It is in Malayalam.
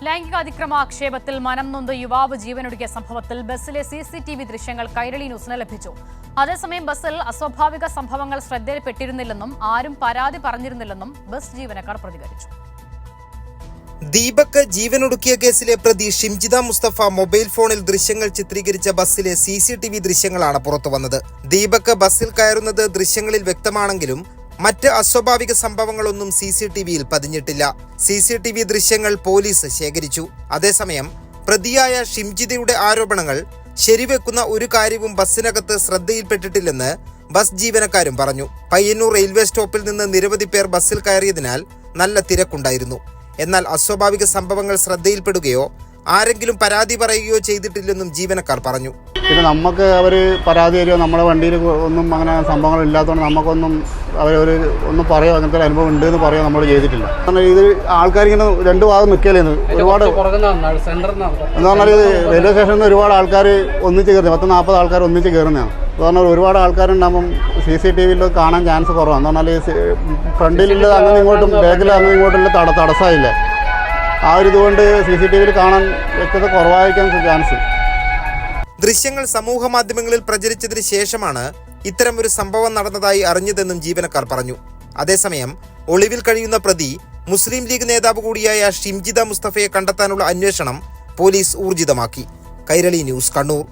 ലൈംഗിക ആക്ഷേപത്തിൽ മനം നൊന്ത് യുവാവ് ജീവനൊടുക്കിയ സംഭവത്തിൽ ബസ്സിലെ CCTV ദൃശ്യങ്ങൾ കൈരളി ന്യൂസിന് ലഭിച്ചു. അതേസമയം ബസ്സിൽ അസ്വാഭാവിക സംഭവങ്ങൾ ശ്രദ്ധയിൽപ്പെട്ടിരുന്നില്ലെന്നും ആരും പരാതി പറഞ്ഞിരുന്നില്ലെന്നും ബസ് ജീവനക്കാർ പ്രതികരിച്ചു. ദീപക് ജീവനൊടുക്കിയ കേസിലെ പ്രതി ഷിംജിത മുസ്തഫ മൊബൈൽ ഫോണിൽ ദൃശ്യങ്ങൾ ചിത്രീകരിച്ച ബസ്സിലെ CCTV ദൃശ്യങ്ങളാണ് പുറത്തുവന്നത്. ദീപക് ബസ്സിൽ കയറുന്നത് ദൃശ്യങ്ങളിൽ വ്യക്തമാണെങ്കിലും മറ്റ് അസ്വാഭാവിക സംഭവങ്ങളൊന്നും CCTVയിൽ പതിഞ്ഞിട്ടില്ല. CCTV ദൃശ്യങ്ങൾ പോലീസ് ശേഖരിച്ചു. അതേസമയം പ്രതിയായ ഷിംജിതയുടെ ആരോപണങ്ങൾ ശരിവെക്കുന്ന ഒരു കാര്യവും ബസ്സിനകത്ത് ശ്രദ്ധയിൽപ്പെട്ടിട്ടില്ലെന്ന് ബസ് ജീവനക്കാരും പറഞ്ഞു. പയ്യന്നൂർ റെയിൽവേ സ്റ്റോപ്പിൽ നിന്ന് നിരവധി പേർ ബസ്സിൽ കയറിയതിനാൽ നല്ല തിരക്കുണ്ടായിരുന്നു. എന്നാൽ അസ്വാഭാവിക സംഭവങ്ങൾ ശ്രദ്ധയിൽപ്പെടുകയോ ആരെങ്കിലും പരാതി പറയുകയോ ചെയ്തിട്ടില്ലെന്നും ജീവനക്കാർ പറഞ്ഞു. പിന്നെ നമുക്ക് അവർ പരാതി തരുമോ, നമ്മുടെ വണ്ടിയിൽ ഒന്നും അങ്ങനെ സംഭവങ്ങൾ ഇല്ലാത്തതുകൊണ്ട് നമുക്കൊന്നും അവരൊരു ഒന്നും പറയുമോ, അങ്ങനത്തെ ഒരു അനുഭവം ഉണ്ട് എന്ന് പറയുമോ നമ്മൾ ചെയ്തിട്ടില്ല. കാരണം ഇത് ആൾക്കാരിങ്ങനെ രണ്ട് ഭാഗം നിൽക്കലേന്ന് ഒരുപാട് എന്ന് പറഞ്ഞാൽ റെയിൽവേ സ്റ്റേഷനിൽ നിന്ന് ഒരുപാട് ആൾക്കാർ ഒന്നിച്ച് കയറുന്നത് 10-40 ആൾക്കാർ ഒന്നിച്ച് കയറുന്നതാണ്. എന്ന് പറഞ്ഞാൽ ഒരുപാട് ആൾക്കാരുണ്ടാകുമ്പം CCTVയിൽ കാണാൻ ചാൻസ് കുറവാണ്. എന്ന് പറഞ്ഞാൽ ഫ്രണ്ടിലുള്ള അങ്ങനെ ഇങ്ങോട്ടും ബാക്കിൽ അങ്ങനെ ഇങ്ങോട്ടുള്ള തടസ്സമില്ല. ആ ഒരു ഇതുകൊണ്ട് CCTVയിൽ കാണാൻ വ്യക്തത കുറവായിരിക്കാൻ ചാൻസ്. ദൃശ്യങ്ങൾ സമൂഹ മാധ്യമങ്ങളിൽ പ്രചരിച്ചതിന് ശേഷമാണ് ഇത്തരം ഒരു സംഭവം നടന്നതായി അറിഞ്ഞതെന്നും ജീവനക്കാർ പറഞ്ഞു. അതേസമയം ഒളിവിൽ കഴിയുന്ന പ്രതി മുസ്ലിം ലീഗ് നേതാവ് കൂടിയായ ഷിംജിത മുസ്തഫയെ കണ്ടെത്താനുള്ള അന്വേഷണം പോലീസ് ഊർജിതമാക്കി. കൈരളി ന്യൂസ്, കണ്ണൂർ.